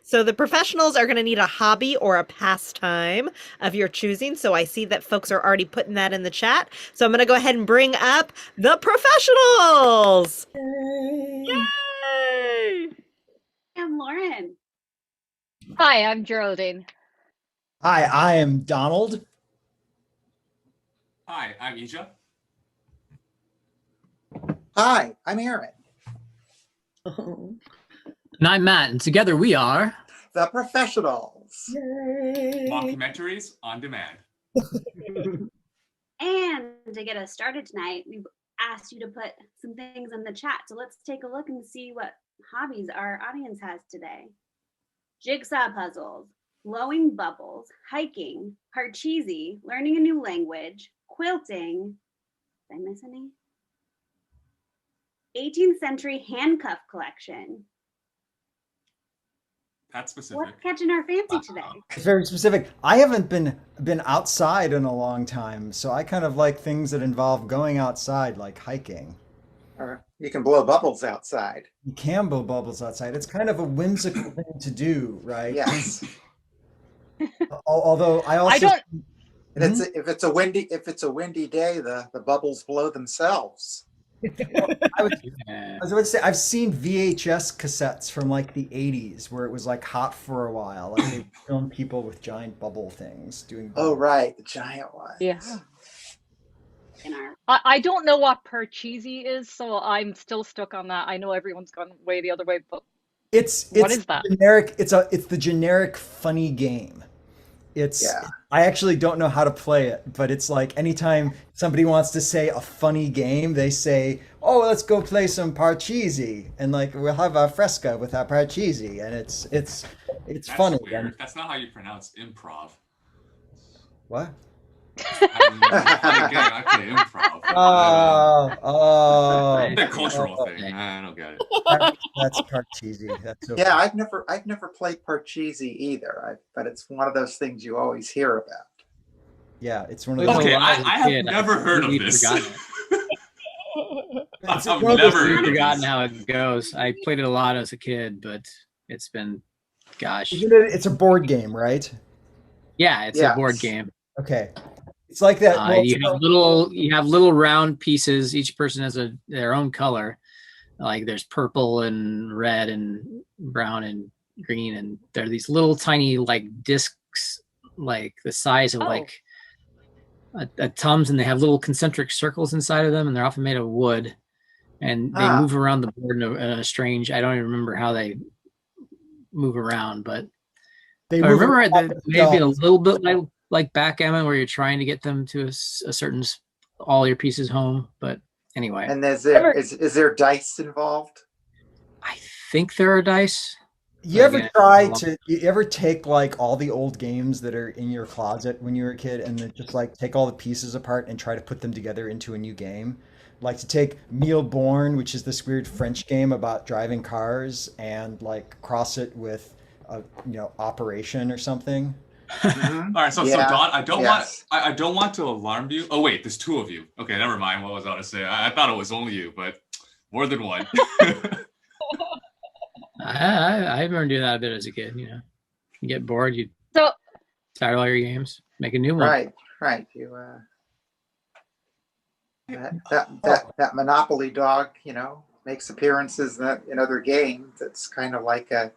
So the professionals are going to need a hobby or a pastime of your choosing. So I see that folks are already putting that in the chat. So I'm going to go ahead and bring up the professionals. Yay! Yay! I'm Lauren. Hi, I'm Geraldine. Hi, I am Donald. Hi, I'm Ija. Hi, I'm Aaron. And I'm Matt, and together we are The professionals. Yay! Mockumentaries on demand. And to get us started tonight, we've asked you to put some things in the chat. So let's take a look and see what hobbies our audience has today. Jigsaw puzzles, blowing bubbles, hiking, parcheesi, learning a new language, quilting. Did I miss any? 18th century handcuff collection. That's specific. What's catching our fancy today? It's very specific. I haven't been outside in a long time, so I kind of like things that involve going outside, like hiking. Or you can blow bubbles outside. You can blow bubbles outside. It's kind of a whimsical thing to do, right? Yes. Although I also And if it's a windy day, the bubbles blow themselves. I was about to say I've seen VHS cassettes from like the 80s where it was like hot for a while. Like they filmed people with giant bubble things doing Oh, right, the giant ones. Yeah. In our I don't know what parcheesi is, so I'm still stuck on that. I know everyone's gone way the other way, but It's What is that? generic. It's the generic funny game. Yeah. I actually don't know how to play it, but it's like anytime somebody wants to say a funny game, they say, "Oh, let's go play some parcheesi," and like we'll have a fresca with our parcheesi, and it's That's funny. weird. And That's not how you pronounce improv. what? I play improv. Oh, It's a cultural oh, thing. I don't get it. that's parcheesi. That's so Yeah, I've never played parcheesi either. But it's one of those things you always hear about. yeah, it's one of There's those. a Okay, lot as a I have kid. never heard of completely this. forgotten it. It's I've one of those never heard of Forgotten this. how it goes. I played it a lot as a kid, but it's been, gosh. Isn't it? It's a board game, right? Yeah, it's a board game. Okay. It's like that. Well, You have little round pieces. Each person has their own color. Like there's purple and red and brown and green, and they're these little tiny like discs, like the size of Oh. like a Tums, and they have little concentric circles inside of them, and they're often made of wood, and they move around the board in a strange. I don't even remember how they move around, but they I move remember around that maybe a themselves. little bit like backgammon, where you're trying to get them to a certain all your pieces home. But anyway, And is there dice involved? I think there are dice. You ever Again, you ever take like all the old games that are in your closet when you were a kid and then just like take all the pieces apart and try to put them together into a new game? Like to take Mille Born, which is this weird French game about driving cars, and like cross it with a Operation or something. Mhm. All right, so Yeah. Don, Yes. I don't want to alarm you. Oh wait, there's two of you. Okay, never mind. What was I going to say? I thought it was only you, but more than one. I remember doing that a bit as a kid. You get bored, you so tired of all your games, make a new one. Right. You that Monopoly dog, makes appearances in other games. It's kind of like a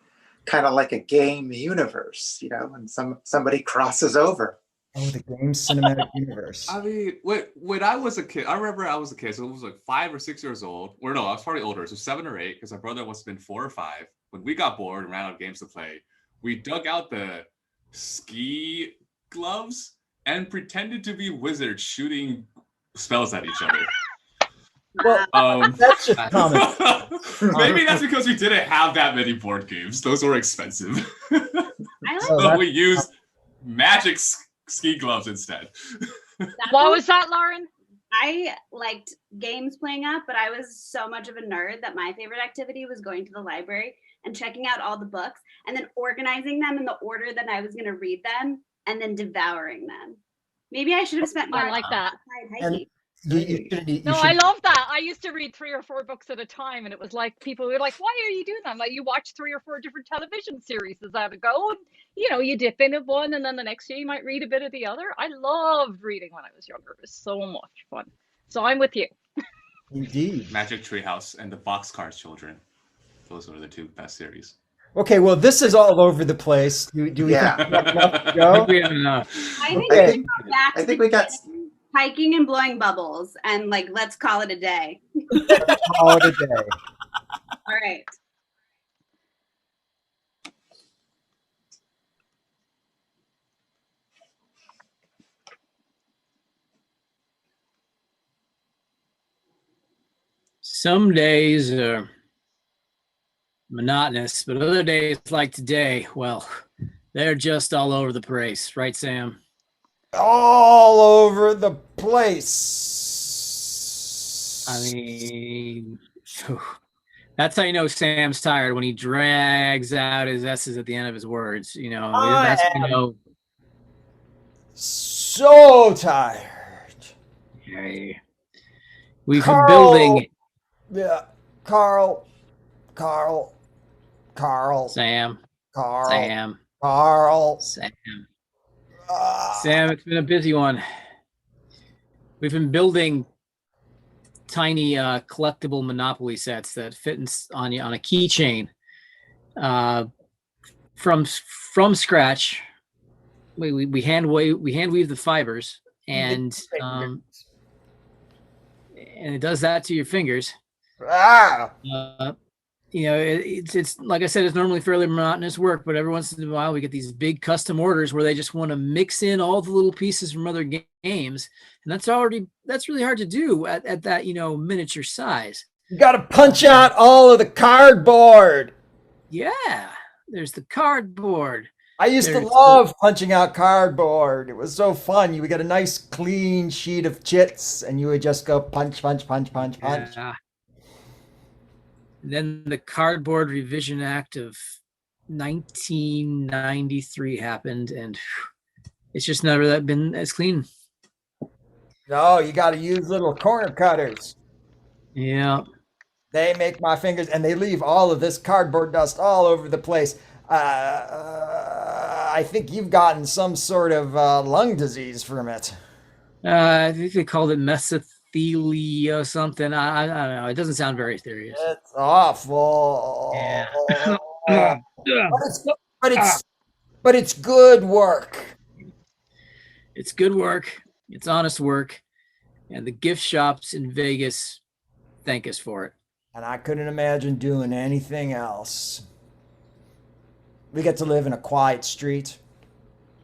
game universe, and somebody crosses over. Oh, the game cinematic universe. I mean, when I was a kid, I remember I was a kid, so it was like 5 or 6 years old. Or no, I was probably older, so 7 or 8, because my brother must have been 4 or 5. When we got bored and ran out of games to play, we dug out the ski gloves and pretended to be wizards shooting spells at each other. Well, that's just common. Maybe that's because we didn't have that many board games. Those were expensive. I like So we used magic ski gloves instead. what was that, Lauren? I liked games playing up, but I was so much of a nerd that my favorite activity was going to the library and checking out all the books and then organizing them in the order that I was going to read them and then devouring them. Maybe I should have spent more I like that. time hiking. You shouldn't. You No, I should. love that. I used to read 3 or 4 books at a time, and it was like people were like, "Why are you doing that?" I'm like, you watch 3 or 4 different television series as that go, and you dip into one, and then the next day you might read a bit of the other. I loved reading when I was younger. It was so much fun. So I'm with you. Indeed. Magic Treehouse and the Boxcar Children. Those were the 2 best series. Okay, well, this is all over the place. Do we Yeah. think we have enough to I go? think we have enough. I think Okay. we should go back I to think the we got beginning, hiking and blowing bubbles, and like let's call it a day. Call it a day. All right. Some days are monotonous, but other days like today, well, they're just all over the place, right, Sam? All over the place. I mean, that's how you know Sam's tired, when he drags out his S's at the end of his words. That's when you know. So tired. Hey, we've been Carl. building. Yeah, Carl, Sam, Carl. Sam. Sam, it's been a busy one. We've been building tiny collectible Monopoly sets that fit on a keychain from scratch. We hand weave the fibers, and it does that to your fingers. It's like I said, it's normally fairly monotonous work, but every once in a while we get these big custom orders where they just want to mix in all the little pieces from other games, and that's really hard to do at that miniature size. You got to punch out all of the cardboard. Yeah, there's the cardboard. I used to love punching out cardboard. It was so fun. You would get a nice clean sheet of chits, and you would just go punch. Yeah. Then the Cardboard Revision Act of 1993 happened, and it's just never been as clean. No, you got to use little corner cutters. Yeah. They make my fingers, and they leave all of this cardboard dust all over the place. I think you've gotten some sort of lung disease from it. I think they called it mesothelioma or something. I don't know. It doesn't sound very serious. It's awful. Yeah. But it's good work. It's good work. It's honest work. And the gift shops in Vegas thank us for it. And I couldn't imagine doing anything else. We get to live in a quiet street,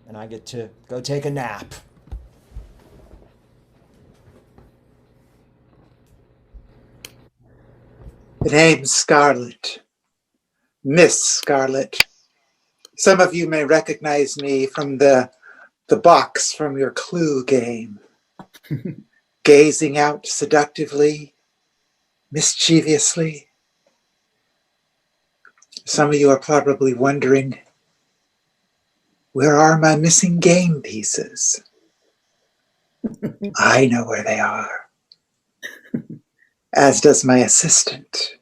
and I get to go take a nap. The name's Scarlet. Miss Scarlet. Some of you may recognize me from the box from your Clue game. Gazing out seductively, mischievously. Some of you are probably wondering, where are my missing game pieces? I know where they are. As does my assistant.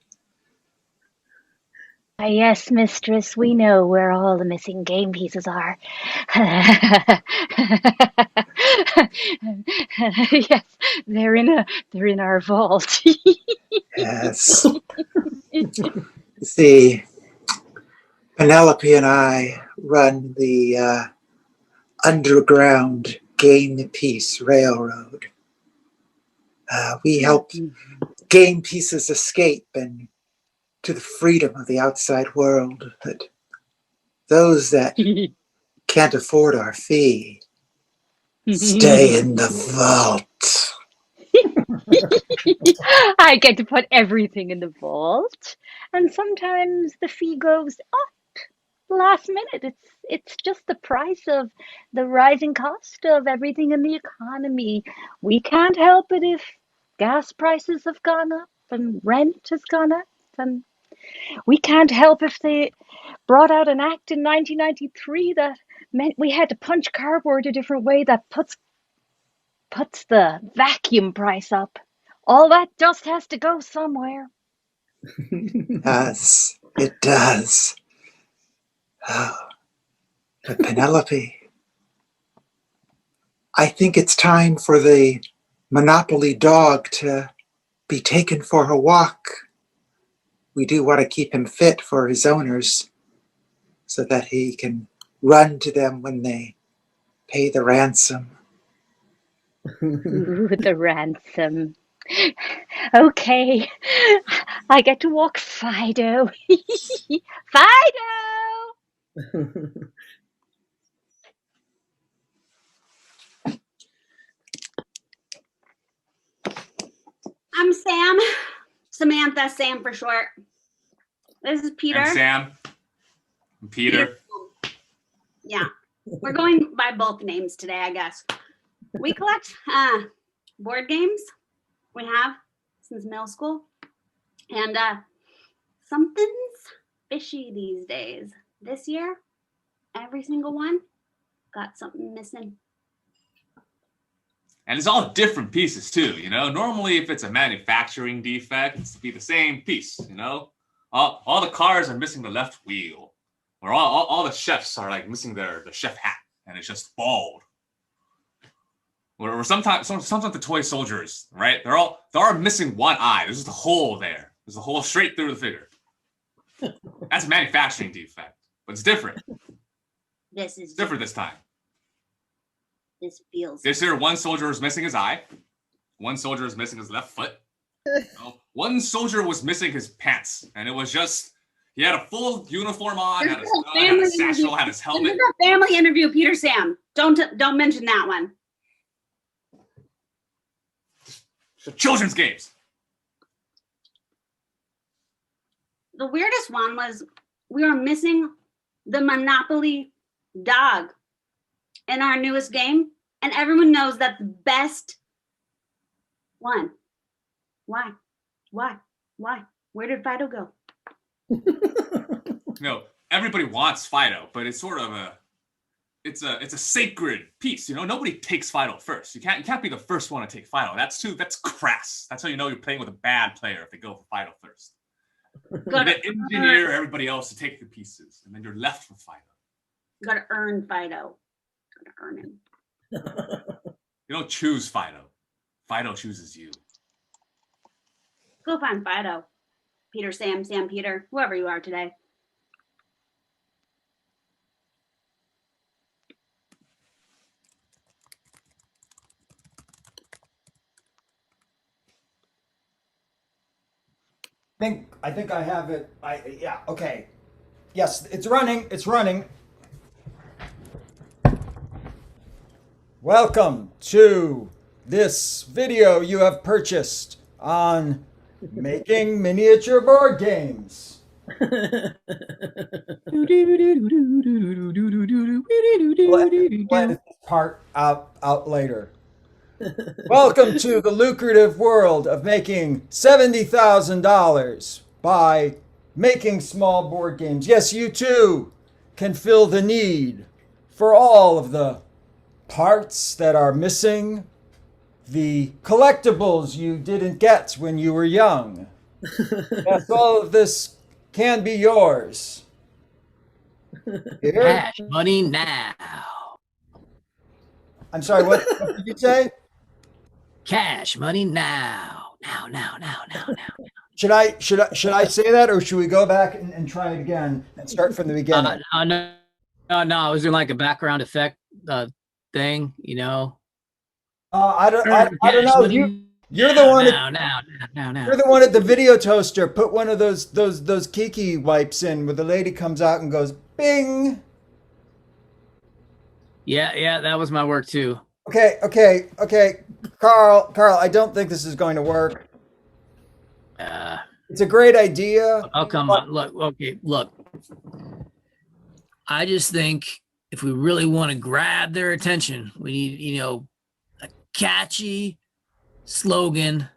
Yes, mistress, we know where all the missing game pieces are. Yes, they're in our vault. Yes. See, Penelope and I run the underground game piece railroad. We help game pieces escape and to the freedom of the outside world, but those that can't afford our fee stay in the vault. I get to put everything in the vault, and sometimes the fee goes up last minute. It's just the price of the rising cost of everything in the economy. We can't help it if gas prices have gone up and rent has gone up, and we can't help if they brought out an act in 1993 that meant we had to punch cardboard a different way that puts puts the vacuum price up. All that dust has to go somewhere. Yes, it does. Oh, but Penelope, I think it's time for the Monopoly dog to be taken for a walk. We do want to keep him fit for his owners so that he can run to them when they pay the ransom. Ooh, the ransom. Okay, I get to walk Fido. Fido! I'm Sam. Samantha, Sam for short. This is Peter. I'm Sam. I'm Peter. Yeah, we're going by both names today, I guess. We collect board games. We have since middle school. And something's fishy these days. This year, every single one got something missing. And it's all different pieces too, you know? Normally, if it's a manufacturing defect, it's to be the same piece, you know? All the cars are missing the left wheel. Or all the chefs are like missing the chef hat, and it's just bald. Or sometimes the toy soldiers, right? They're missing one eye. There's just a hole there. There's a hole straight through the figure. That's a manufacturing defect, but it's different. It's different this time. This feels. This year, one soldier is missing his eye. One soldier is missing his left foot. One soldier was missing his pants, and it was just he had a full uniform on, had his satchel, had his helmet. This is a family interview, Peter Sam. Don't mention that one. Children's games. The weirdest one was we were missing the Monopoly dog in our newest game, and everyone knows that the best one. Why? Where did Fido go? No, everybody wants Fido, but it's sort of it's a sacred piece, you know. Nobody takes Fido first. You can't be the first one to take Fido. That's crass. That's how you know you're playing with a bad player if they go for Fido first. You gotta engineer everybody else to take the pieces, and then you're left with Fido. You gotta earn Fido. Gotta earn him. You don't choose Fido. Fido chooses you. Go find Fido. Peter, Sam, Peter, whoever you are today. I think I have it. Yeah, okay. Yes, it's running. It's running. Welcome to this video you have purchased on making miniature board games. We'll edit this part out later. Welcome to the lucrative world of making $70,000 by making small board games. Yes, you too can fill the need for all of the parts that are missing, the collectibles you didn't get when you were young. Yes, all of this can be yours. Here? Cash money now. I'm sorry, what did you say? Cash money now. Now. Should I say that, or should we go back and try it again and start from the beginning? No. I was doing like a background effect thing, you know. I don't know. You're the one. Now. You're the one at the video toaster. Put one of those Kiki wipes in, where the lady comes out and goes, "Bing." Yeah, that was my work too. Okay. Carl, I don't think this is going to work. It's a great idea. Oh, come on. Look. I just think if we really want to grab their attention, we need, a catchy slogan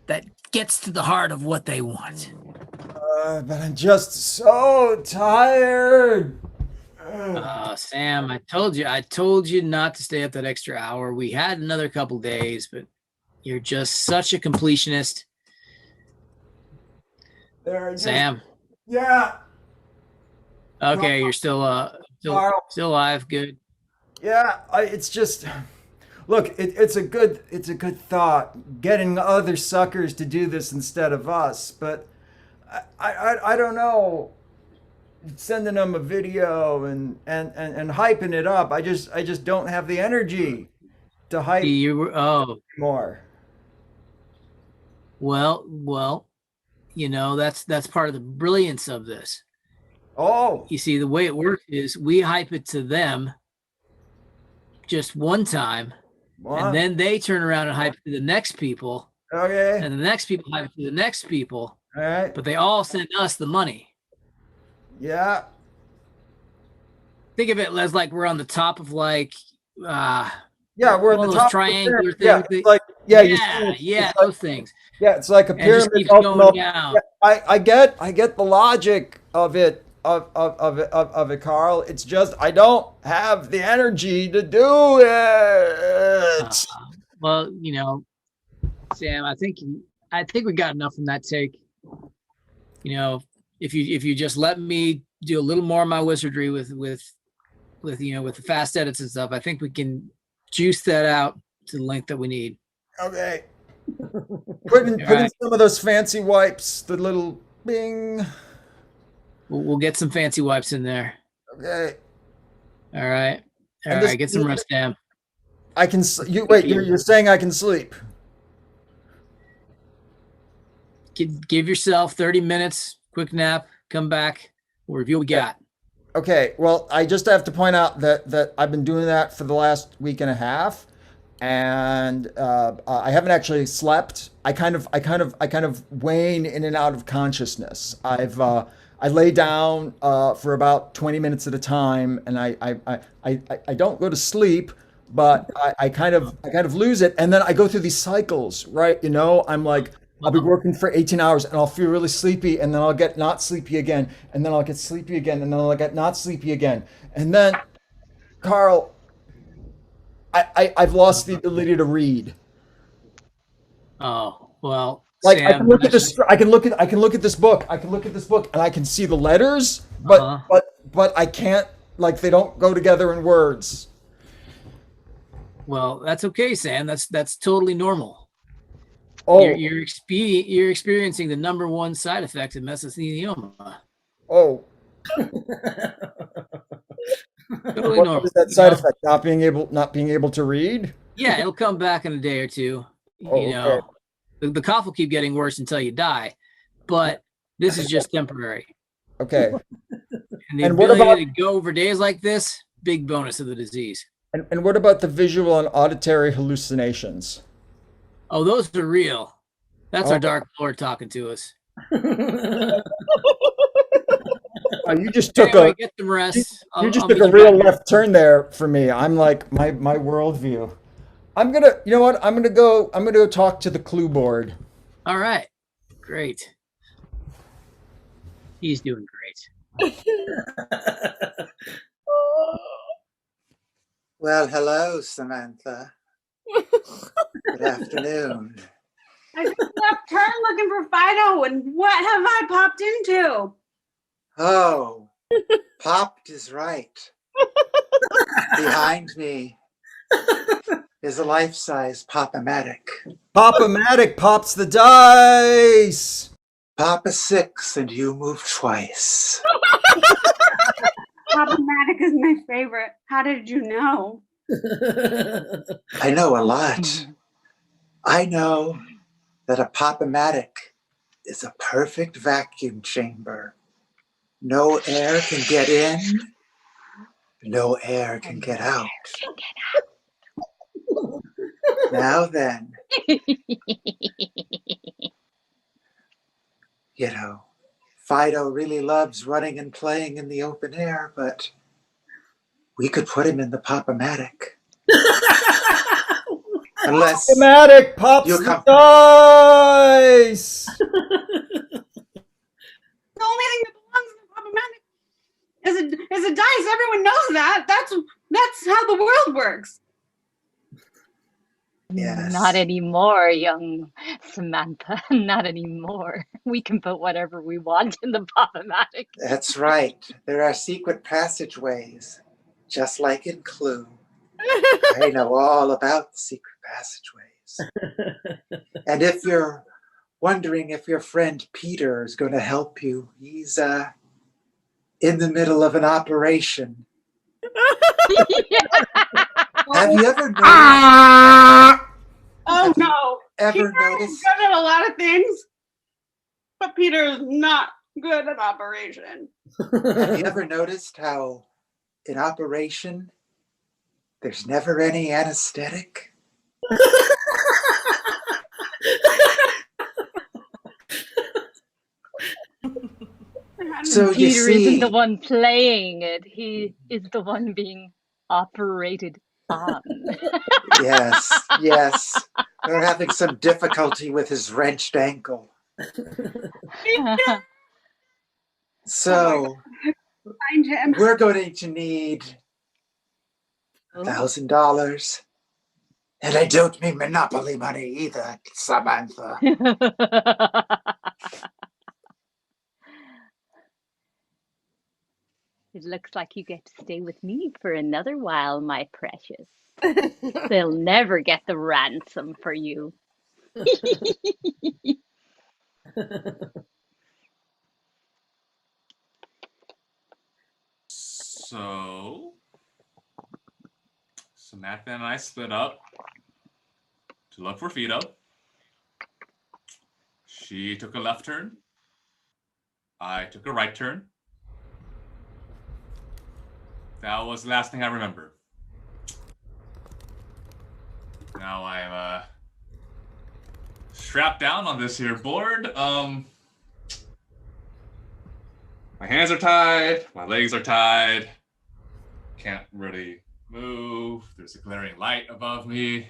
that gets to the heart of what they want. But I'm just so tired. Sam, I told you not to stay up that extra hour. We had another couple days, but you're just such a completionist. Sam. Yeah. Okay, you're still Carl. still alive. Good. Yeah, it's just look, it's a good thought getting other suckers to do this instead of us, but I don't know, sending them a video and hyping it up. I just don't have the energy to hype more. Well, that's part of the brilliance of this. Oh, You see, the way it works is we hype it to them just one time, and then they turn around and hype it to the next people, okay, and the next people hype it to the next people, all right, but they all send us the money. yeah, Think of it as like we're on the top of like yeah, we're in one the of those top triangular of the pyramid. things. Yeah, it's like Yeah, it's like, those things. yeah, it's like a And it just pyramid. keeps going down. Yeah, I get the logic of it of it, Carl. It's just I don't have the energy to do it. Well, Sam, I think we got enough from that take. If you just let me do a little more of my wizardry with the fast edits and stuff, I think we can juice that out to the length that we need. Okay. Put in some of those fancy wipes, the little bing. We'll get some fancy wipes in there. Okay. All right. And this- Get some rest, Sam. I can. You're saying I can sleep? Give yourself 30 minutes, quick nap, come back, we'll review what we got. Okay. Well, I just have to point out that I've been doing that for the last week and a half, and I haven't actually slept. I kind of wane in and out of consciousness. I lay down for about 20 minutes at a time, and I don't go to sleep, but I kind of lose it, and then I go through these cycles, right? I'm like, I'll be working for 18 hours and I'll feel really sleepy, and then I'll get not sleepy again, and then I'll get sleepy again, and then I'll get not sleepy again. And then, Carl, I've lost the ability to read. Oh, well, Like, Sam, I can look at this book, and I can see the letters, but I can't, like, they don't go together in words. Well, that's okay, Sam. That's totally normal. Oh, You're experiencing the number one side effect of mesothelioma. oh. Totally What normal. is that side effect? Not being able to read? Yeah, it'll come back in a day or two. Okay. The cough will keep getting worse until you die, but this is just temporary. Okay. And the And what ability about- to go over days like this, big bonus of the disease. And what about the visual and auditory hallucinations? Oh, those are real. That's Oh. our dark lord talking to us. You just took Anyway, get some rest. you just I'll took meet a you real back here. left turn there for me. I'm like my worldview. You know what? I'm gonna go talk to the clue board. All right. Great. He's doing great. Well, hello, Samantha. Good afternoon. I took a left turn looking for Fido, and what have I popped into? Oh, popped is right. Behind me is a life-size Pop-O-Matic. Pop-O-Matic pops the dice. Pop a 6 and you move twice. Problematic is my favorite. How did you know? I know a lot. I know that a Pop-O-Matic is a perfect vacuum chamber. No air can get in, no air can get out. Now then, Fido really loves running and playing in the open air, but we could put him in the Pop-O-Matic. Unless Pop-O-Matic pops You the come- dice. The only thing that belongs in the Problematic is a dice. Everyone knows that. That's how the world works. Yes. Not anymore, young Samantha. Not anymore. We can put whatever we want in the Popomatic. That's right. There are secret passageways, just like in Clue. I know all about the secret passageways. And if you're wondering if your friend Peter is going to help you, he's in the middle of an operation. Have you ever noticed? Oh no! Ever Peter noticed? is good at a lot of things, but Peter is not good at operation. Have you ever noticed how in operation there's never any anesthetic? So you Peter isn't see, the one playing it. He is the one being operated on. yes, they're having some difficulty with his wrenched ankle. So Find him. we're going to need $1,000. And I don't mean Monopoly money either, Samantha. It looks like you get to stay with me for another while, my precious. They'll never get the ransom for you. So Samantha and I split up to look for Fido. She took a left turn. I took a right turn. That was the last thing I remember. Now I'm strapped down on this here board. My hands are tied. My legs are tied. Can't really move. There's a glaring light above me.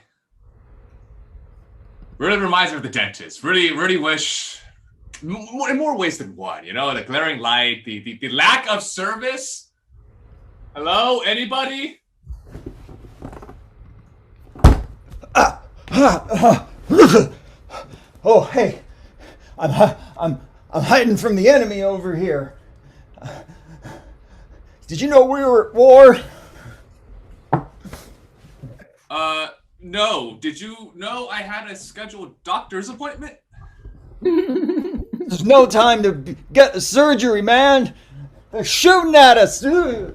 Really reminds me of the dentist. Really wish, in more ways than one, you know, the glaring light, the lack of service. Hello, anybody? Oh, hey, I'm hiding from the enemy over here. Did you know we were at war? No. Did you know I had a scheduled doctor's appointment? There's no time to get the surgery, man. They're shooting at us. You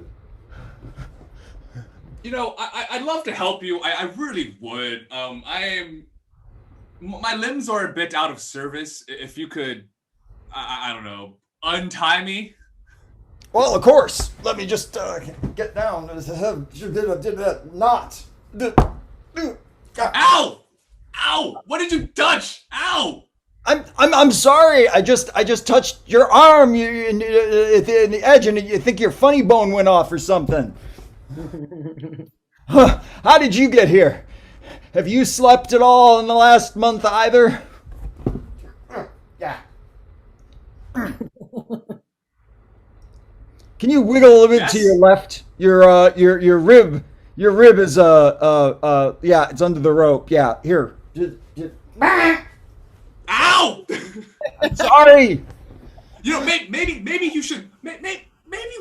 know, I'd love to help you. I really would. My limbs are a bit out of service. If you could, I don't know, untie me. Well, of course. Let me just get down. Did that knot. Ow! Ow! What did you touch? Ow! I'm sorry. I just touched your arm in the edge, and you think your funny bone went off or something. Huh, how did you get here? Have you slept at all in the last month either? Yeah. Can you wiggle a little bit to your left? Your rib is yeah, it's under the rope. Yeah, here. Ow! I'm sorry. You know, maybe you should maybe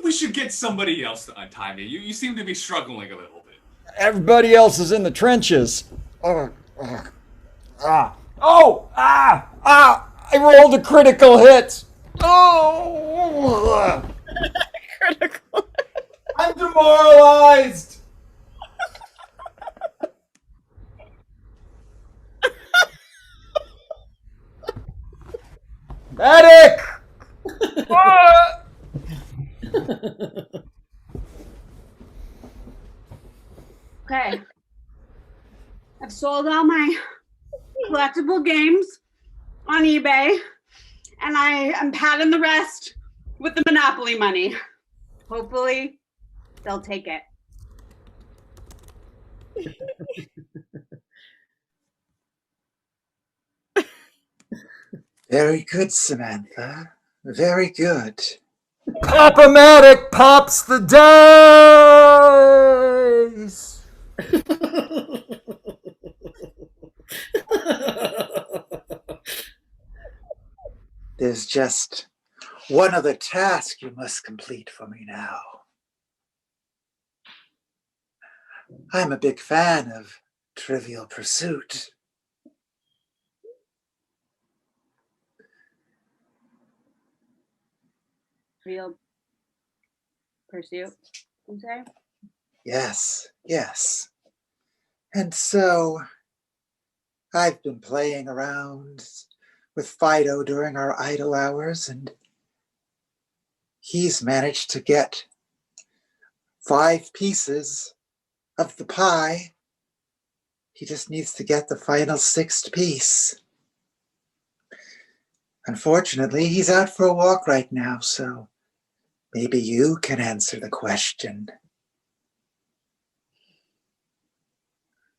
we should get somebody else to untie me. You seem to be struggling a little bit. Everybody else is in the trenches. I rolled a critical hit. Oh, Critical. I'm demoralized. Medic! Okay. I've sold all my collectible games on eBay, and I am padding the rest with the Monopoly money. Hopefully, they'll take it. Very good, Samantha. Very good. Pop-O-Matic pops the dice. There's just one other task you must complete for me now. I'm a big fan of Trivial Pursuit. Real pursuit, you say? Yes, yes. And so I've been playing around with Fido during our idle hours, and he's managed to get 5 pieces of the pie. He just needs to get the final 6th piece. Unfortunately, he's out for a walk right now, so maybe you can answer the question.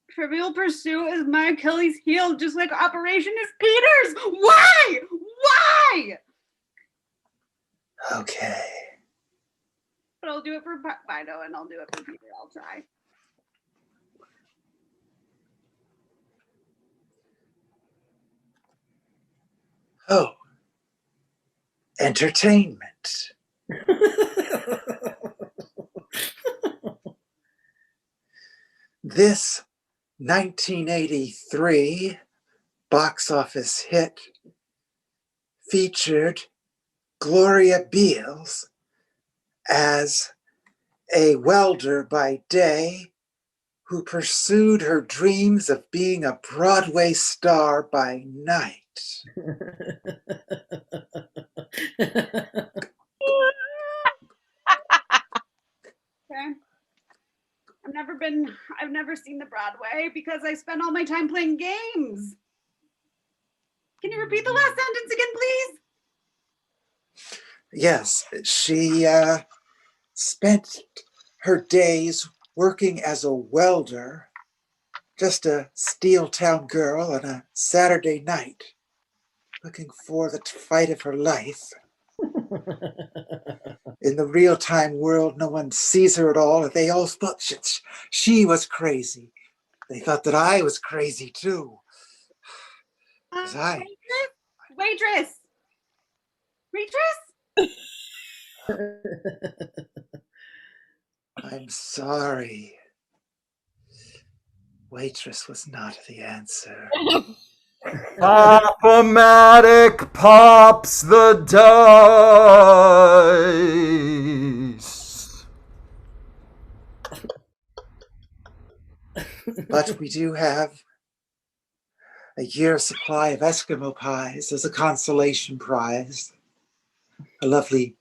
Trivial Pursuit is my Achilles heel, just like Operation is Peter's. Why? Why? Okay. But I'll do it for Fido and I'll do it for Peter. I'll try. Oh, entertainment. This 1983 box office hit featured Gloria Beals as a welder by day who pursued her dreams of being a Broadway star by night. Okay. I've never seen the Broadway because I spend all my time playing games. Can you repeat the last sentence again, please? Yes, she spent her days working as a welder, just a steel town girl on a Saturday night, looking for the fight of her life. In the real-time world, no one sees her at all, and they all thought she was crazy. They thought that I was crazy too. Waitress! I'm sorry. Waitress was not the answer. Pop-O-Matic pops the dice. But we do have a year's supply of Eskimo pies as a consolation prize. A lovely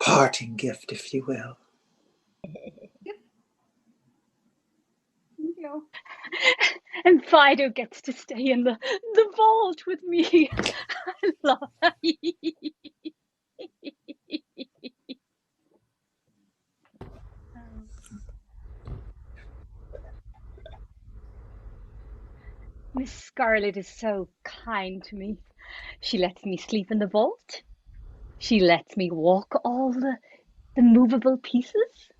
parting gift, if you will. Thank you. And Fido gets to stay in the vault with me. I love Miss Scarlet is so kind to me. She lets me sleep in the vault. She lets me walk all the movable pieces.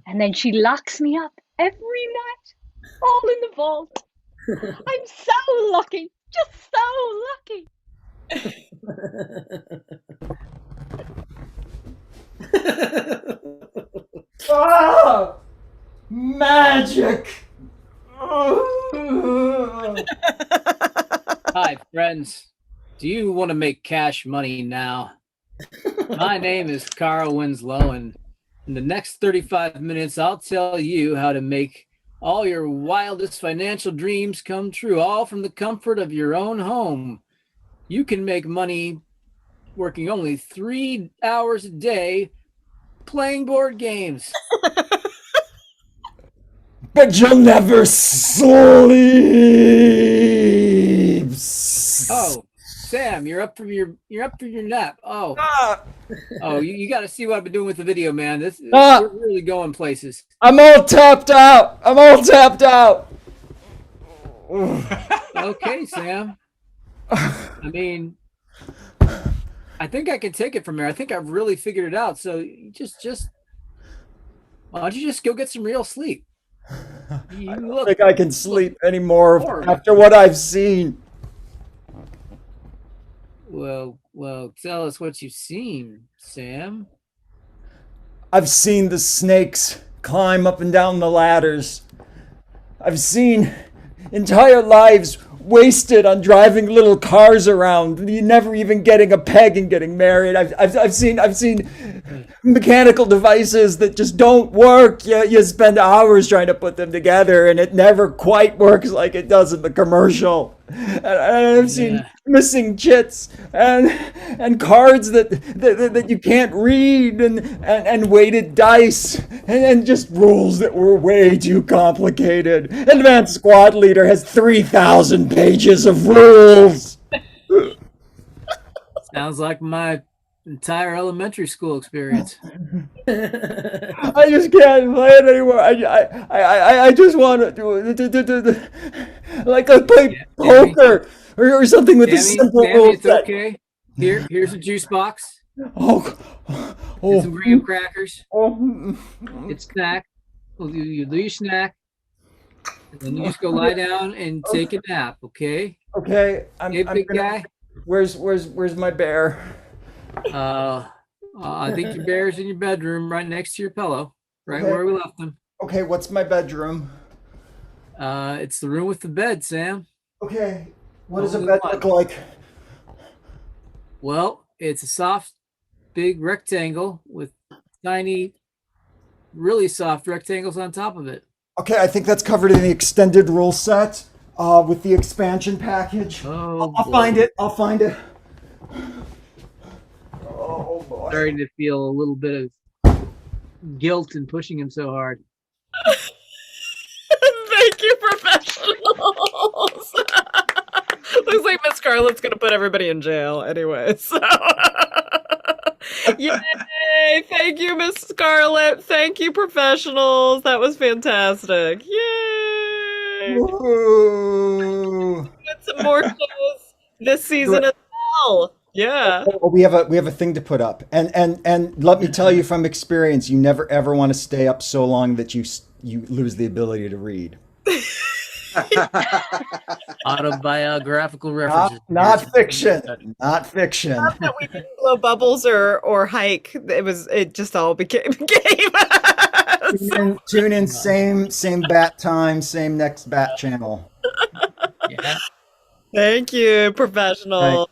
And then she locks me up every night, all in the vault. I'm so lucky, just so lucky. Ah! Magic! Hi, friends. Do you want to make cash money now? My name is Carl Winslow, and in the next 35 minutes, I'll tell you how to make all your wildest financial dreams come true, all from the comfort of your own home. You can make money working only 3 hours a day playing board games. But you'll never sleep. Oh, Sam, you're up for your nap. Oh, you got to see what I've been doing with the video, man. We're really going places. I'm all tapped out. Okay, Sam. I mean, I think I can take it from here. I think I've really figured it out. So you just why don't you just go get some real sleep? I You don't look think I can sleep anymore horrible. after what I've seen. Well, tell us what you've seen, Sam. I've seen the snakes climb up and down the ladders. I've seen entire lives wasted on driving little cars around, you never even getting a peg and getting married. I've seen mechanical devices that just don't work. You spend hours trying to put them together, and it never quite works like it does in the commercial. And I've seen Yeah. missing chits and cards that you can't read, and weighted dice, and just rules that were way too complicated. Advanced Squad Leader has 3,000 pages of rules. Sounds like my entire elementary school experience. I just can't play it anymore. I just want to like play Sammy, poker or something with a simple Sammy, rule it's set. okay. Here's a juice box. Oh, Here's some oh, graham crackers. oh. It's snack. Well, you do your snack, and then you just go lie down and take a nap. Okay? Okay, Hey, I'm big gonna. guy. Where's my bear? I think your bear's in your bedroom, right next to your pillow, right Okay. where we left him. Okay, what's my bedroom? It's the room with the bed, Sam. Okay, what does a Only bed one. look like? Well, it's a soft, big rectangle with tiny, really soft rectangles on top of it. Okay, I think that's covered in the extended rule set with the expansion package. Oh, I'll boy. find it. I'll find it. Oh boy. Starting to feel a little bit of guilt in pushing him so hard. Thank you, professionals. Looks like Miss Scarlett's gonna put everybody in jail anyway. So, yay! Thank you, Miss Scarlett. Thank you, professionals. That was fantastic. Yay! Woo. Get some more shows this season as well. Yeah. Oh, we have a thing to put up, and let me tell you from experience, you never ever want to stay up so long that you lose the ability to read. Autobiographical references. Not fiction. Not fiction. Not that we didn't blow bubbles or hike. It just all became game. Tune in same bat time, same next bat channel. Yeah. Thank you, professional. Right.